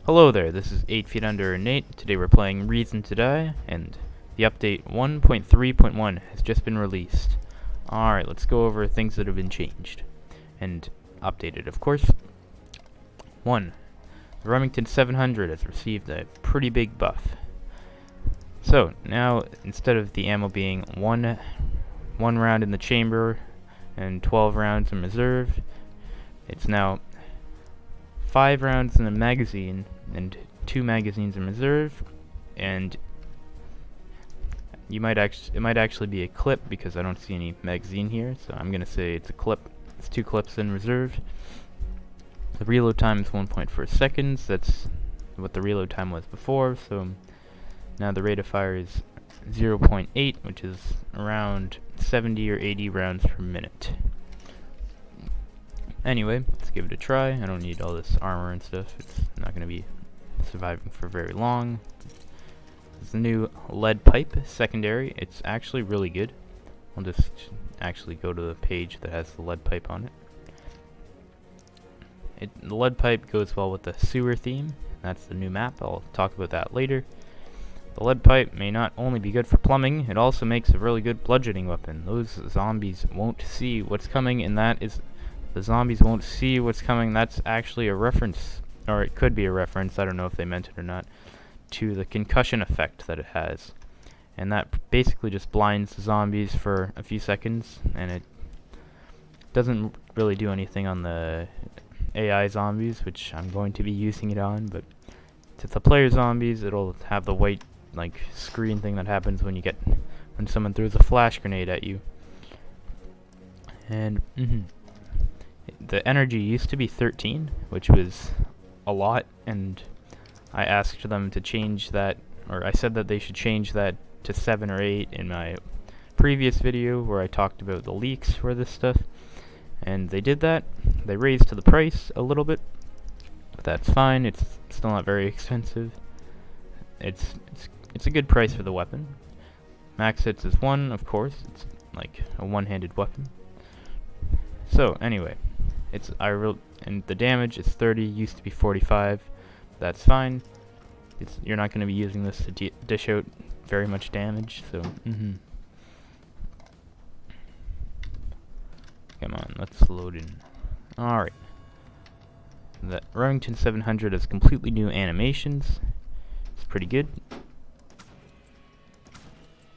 Hello there, this is 8 Feet Under and Nate. Today we're playing Reason to Die, and the update 1.3.1 has just been released. Alright, let's go over things that have been changed. And updated, of course. 1. The Remington 700 has received a pretty big buff. So, now, instead of the ammo being one round in the chamber and 12 rounds in reserve, it's now 5 rounds in a magazine and 2 magazines in reserve, and it might actually be a clip because I don't see any magazine here, so I'm gonna say it's a clip. It's 2 clips in reserve. The reload time is 1.4 seconds. That's what the reload time was before, so now the rate of fire is 0.8, which is around 70 or 80 rounds per minute. Anyway, let's give it a try. I don't need all this armor and stuff. It's not going to be surviving for very long. This is the new lead pipe secondary. It's actually really good. I'll just actually go to the page that has the lead pipe on it. The lead pipe goes well with the sewer theme. That's the new map. I'll talk about that later. The lead pipe may not only be good for plumbing, it also makes a really good bludgeoning weapon. Those zombies won't see what's coming, and that is... The zombies won't see what's coming. That's actually a reference, or it could be a reference, I don't know if they meant it or not, to the concussion effect that it has. And that basically just blinds the zombies for a few seconds, and it doesn't really do anything on the AI zombies, which I'm going to be using it on, but to the player zombies, it'll have the white screen thing that happens when someone throws a flash grenade at you. And the energy used to be 13, which was a lot, and I asked them to change that, or I said that they should change that to 7 or 8 in my previous video where I talked about the leaks for this stuff, and they did that. They raised the price a little bit, but that's fine. It's still not very expensive. It's a good price for the weapon. Max hits is 1, of course. It's like a one-handed weapon. So anyway, and the damage is 30, used to be 45. That's fine. You're not going to be using this to dish out very much damage, so Come on, let's load in. Alright. The Remington 700 has completely new animations. It's pretty good.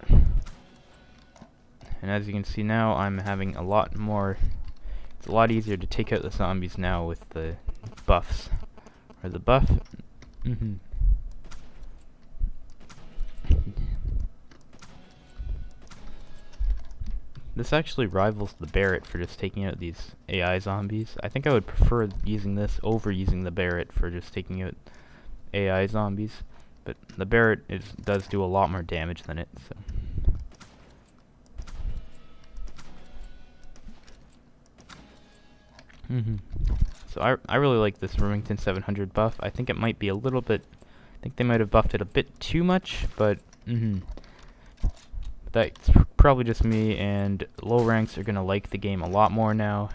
And as you can see now, I'm having a lot more... It's a lot easier to take out the zombies now with the buffs. Or the buff. This actually rivals the Barrett for just taking out these AI zombies. I think I would prefer using this over using the Barrett for just taking out AI zombies. But the Barrett does do a lot more damage than it, so... So I really like this Remington 700 buff. I think it might be a little bit... I think they might have buffed it a bit too much, but... That's probably just me, and low ranks are going to like the game a lot more now.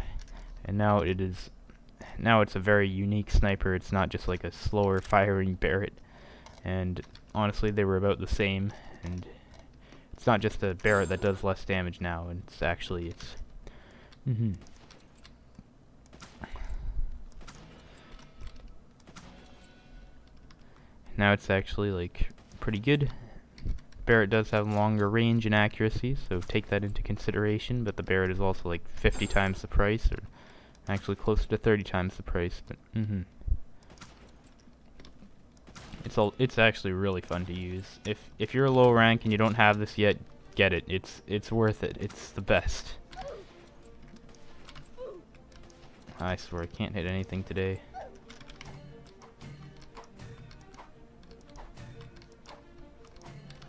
And now it's a very unique sniper. It's not just like a slower firing Barrett. And honestly, they were about the same. And it's not just a Barrett that does less damage now, and it's actually... Now it's actually pretty good. Barrett does have longer range and accuracy, so take that into consideration, but the Barrett is also 50 times the price, or actually closer to 30 times the price. But it's actually really fun to use. If you're a low rank and you don't have this yet, get it. It's worth it. It's the best. I swear I can't hit anything today.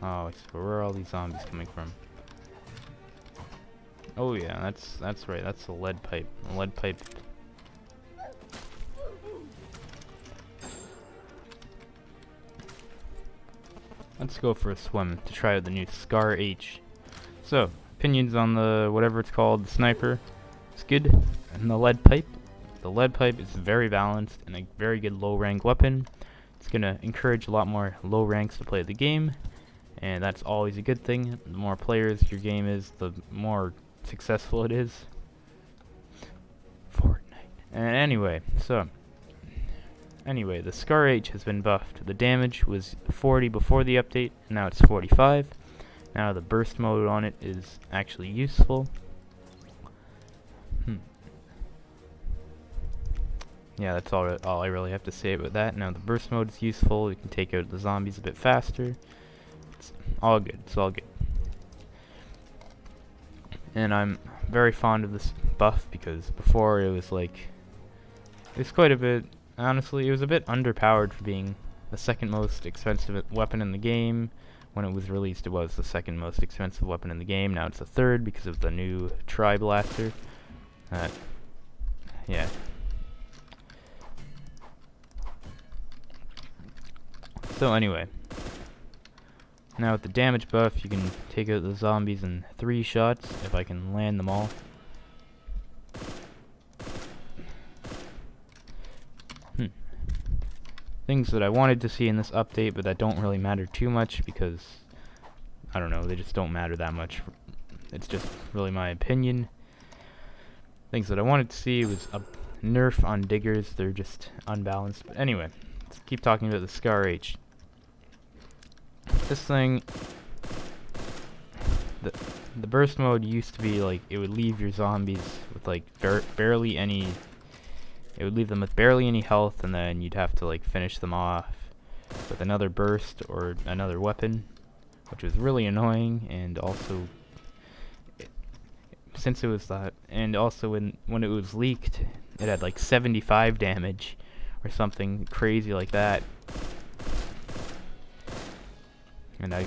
Oh, I swear, where are all these zombies coming from? Oh yeah, that's right, that's the lead pipe. The lead pipe. Let's go for a swim to try out the new Scar H. So, opinions on the whatever it's called, the sniper. It's good. And the lead pipe. The lead pipe is very balanced and a very good low rank weapon. It's gonna encourage a lot more low ranks to play the game, and that's always a good thing. The more players your game is, the more successful it is. Fortnite. And anyway, the Scar H has been buffed. The damage was 40 before the update, and now it's 45. Now the burst mode on it is actually useful. Yeah, that's all I really have to say about that. Now the burst mode is useful. You can take out the zombies a bit faster. It's all good. It's all good. And I'm very fond of this buff because before it was quite a bit, honestly, it was a bit underpowered for being the second most expensive weapon in the game. When it was released, it was the second most expensive weapon in the game. Now it's the third because of the new Tri-Blaster. Yeah. So anyway, now with the damage buff, you can take out the zombies in 3 shots, if I can land them all. Things that I wanted to see in this update, but that don't really matter too much because, I don't know, they just don't matter that much. It's just really my opinion. Things that I wanted to see was a nerf on diggers. They're just unbalanced. But anyway, let's keep talking about the Scar H. This thing, the burst mode used to be it would leave your zombies with barely any. It would leave them with barely any health, and then you'd have to finish them off with another burst or another weapon, which was really annoying. And also, since it was that, and also when it was leaked, it had 75 damage or something crazy like that. And I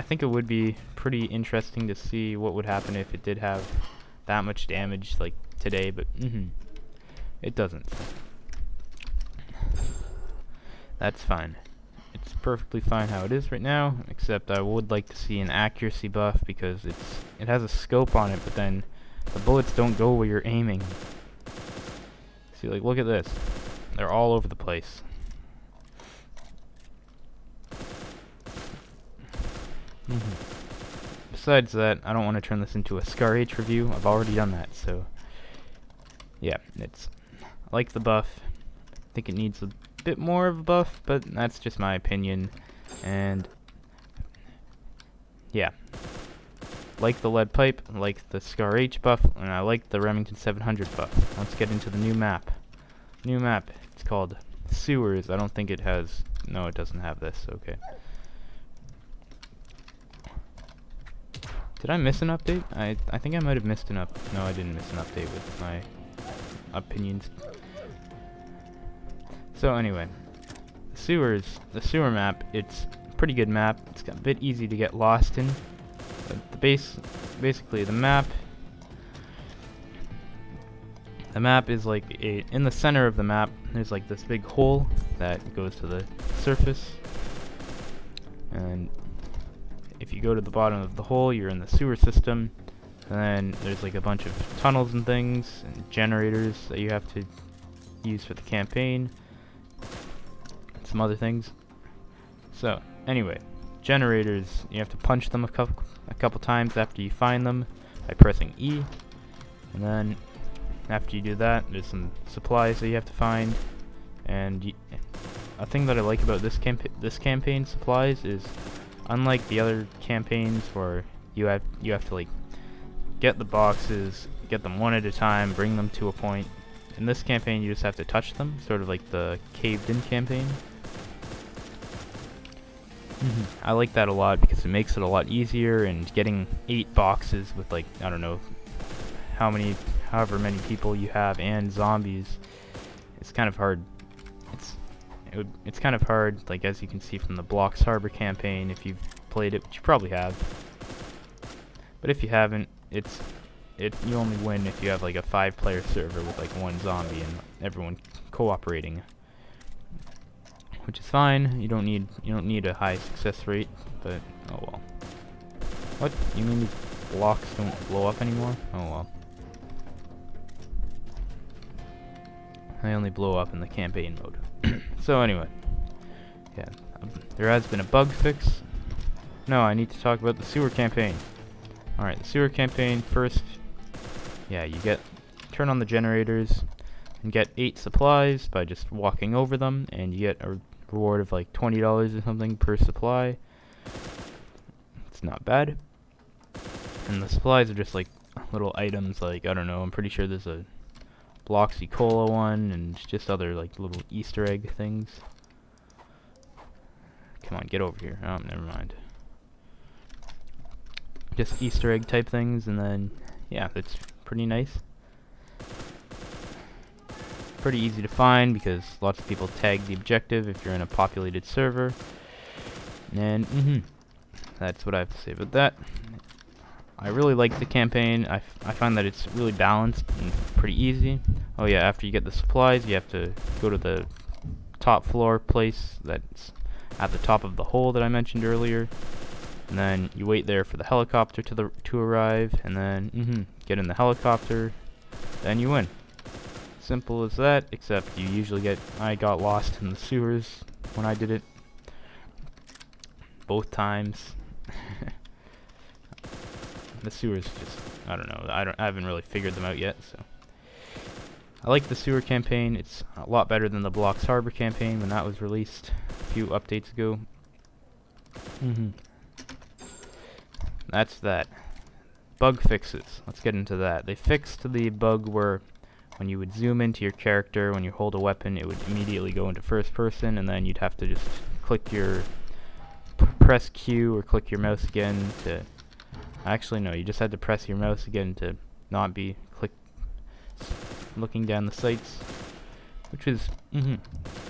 think it would be pretty interesting to see what would happen if it did have that much damage today, but it doesn't. That's fine. It's perfectly fine how it is right now, except I would like to see an accuracy buff because it has a scope on it, but then the bullets don't go where you're aiming. See, look at this. They're all over the place. Besides that, I don't want to turn this into a Scar H review. I've already done that, so yeah, I like the buff. I think it needs a bit more of a buff, but that's just my opinion. And yeah, like the lead pipe, like the Scar H buff, and I like the Remington 700 buff. Let's get into the new map. It's called Sewers. I don't think it has. No, it doesn't have this. Okay. Did I miss an update? I think I might have missed an update. No, I didn't miss an update with my opinions. So anyway, the sewer map, it's a pretty good map. It's a bit easy to get lost in. But basically the map is in the center of the map, there's this big hole that goes to the surface. And if you go to the bottom of the hole, you're in the sewer system. And then there's a bunch of tunnels and things and generators that you have to use for the campaign. Some other things. So anyway, generators, you have to punch them a couple times after you find them by pressing E. And then after you do that, there's some supplies that you have to find. And a thing that I like about this campaign supplies is, unlike the other campaigns where you have to get the boxes, get them one at a time, bring them to a point. In this campaign, you just have to touch them, sort of like the caved-in campaign. I like that a lot because it makes it a lot easier, and getting 8 boxes with I don't know however many people you have and zombies, it's kind of hard. It's kind of hard, as you can see from the Blocks Harbor campaign. If you've played it, which you probably have, but if you haven't, you only win if you have a 5-player server with 1 zombie and everyone cooperating, which is fine. You don't need a high success rate, but oh well. What? You mean these blocks don't blow up anymore? Oh well. They only blow up in the campaign mode. So anyway, Yeah, there has been a bug fix. No, I need to talk about the sewer campaign. Alright, the sewer campaign first. Yeah, you turn on the generators and get 8 supplies by just walking over them, and you get a reward of like $20 or something per supply. It's not bad. And the supplies are just like little items, like, I don't know, I'm pretty sure there's a Bloxy Cola one and just other like little Easter egg things. Come on, get over here. Oh, never mind. Just Easter egg type things, and then yeah, that's pretty nice. Pretty easy to find because lots of people tag the objective if you're in a populated server. And that's what I have to say about that. I really like the campaign. I find that it's really balanced and pretty easy. Oh yeah, after you get the supplies, you have to go to the top floor place that's at the top of the hole that I mentioned earlier. And then you wait there for the helicopter to arrive, and then get in the helicopter, then you win. Simple as that, except you usually I got lost in the sewers when I did it. Both times. The sewers just, I don't know, I haven't really figured them out yet, so. I like the sewer campaign. It's a lot better than the Blocks Harbor campaign when that was released a few updates ago. That's that. Bug fixes. Let's get into that. They fixed the bug where when you would zoom into your character, when you hold a weapon, it would immediately go into first person, and then you'd have to just press Q or click your mouse again to... Actually, no, you just had to press your mouse again to not be looking down the sights, which is,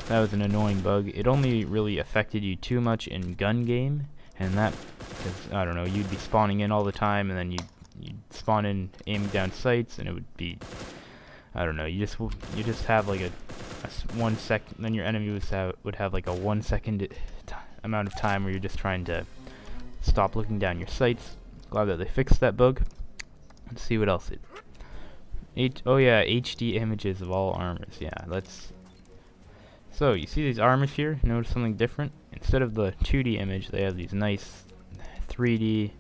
that was an annoying bug. It only really affected you too much in gun game, and that, because, I don't know, you'd be spawning in all the time, and then you'd spawn in aiming down sights, and it would be, I don't know, you just have like a 1 second, then your enemy would have like a 1 second amount of time where you're just trying to stop looking down your sights. Glad that they fixed that bug. Let's see what else oh yeah, HD images of all armors. Yeah, so you see these armors here? Notice something different? Instead of the 2D image, they have these nice 3D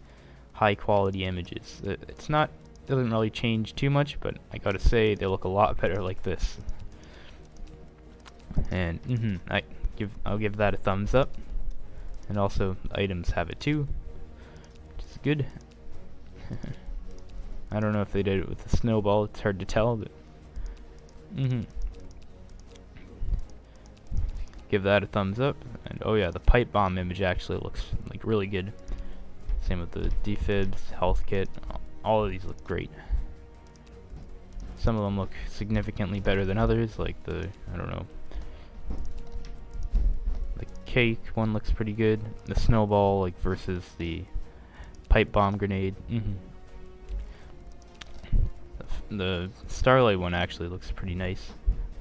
high quality images. Doesn't really change too much, but I gotta say they look a lot better like this. And I'll give that a thumbs up. And also items have it too. Good. I don't know if they did it with the snowball, it's hard to tell, but give that a thumbs up. And oh yeah, the pipe bomb image actually looks like really good. Same with the defibs, health kit, all of these look great. Some of them look significantly better than others, like the, I don't know, the cake one looks pretty good. The snowball, like, versus the pipe bomb grenade. The starlight one actually looks pretty nice.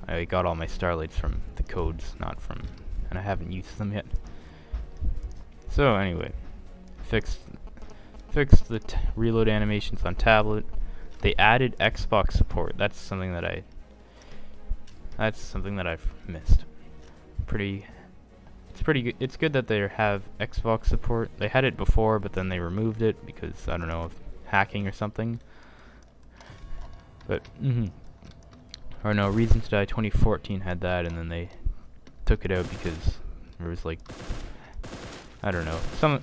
I got all my starlights from the codes, not from, and I haven't used them yet. So anyway, fixed the reload animations on tablet. They added Xbox support. That's something that I've missed. It's pretty good. It's good that they have Xbox support. They had it before, but then they removed it because, I don't know, of hacking or something. But or no, Reason to Die 2014 had that, and then they took it out because there was like, I don't know,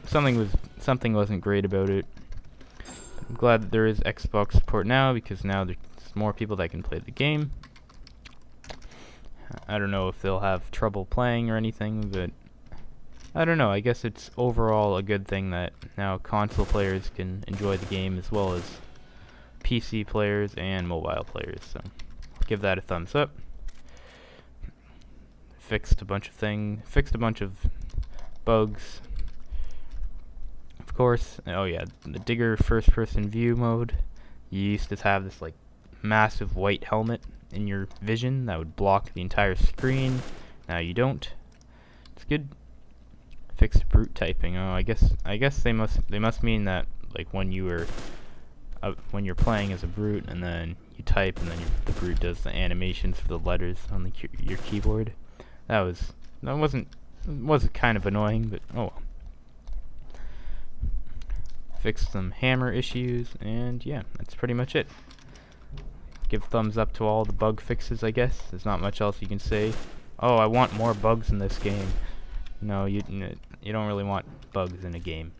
something wasn't great about it. I'm glad that there is Xbox support now, because now there's more people that can play the game. I don't know if they'll have trouble playing or anything, but I don't know. I guess it's overall a good thing that now console players can enjoy the game as well as PC players and mobile players. So give that a thumbs up. Fixed a bunch of bugs. Of course, oh yeah, the Digger first-person view mode. You used to have this like massive white helmet in your vision that would block the entire screen. Now you don't. It's good. Fixed brute typing. Oh, I guess they must mean that like when you're playing as a brute and then you type and then the brute does the animations for the letters on your keyboard. That wasn't It was kind of annoying, but oh well. Fixed some hammer issues, and yeah, that's pretty much it. Give thumbs up to all the bug fixes, I guess. There's not much else you can say. Oh, I want more bugs in this game. No, you don't really want bugs in a game.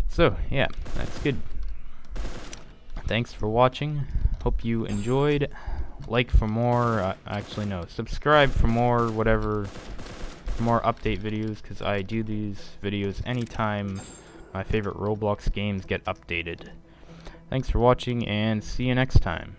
So, yeah, that's good. Thanks for watching. Hope you enjoyed. Like for more, actually no, subscribe for more, whatever, for more update videos, because I do these videos anytime my favorite Roblox games get updated. Thanks for watching, and see you next time.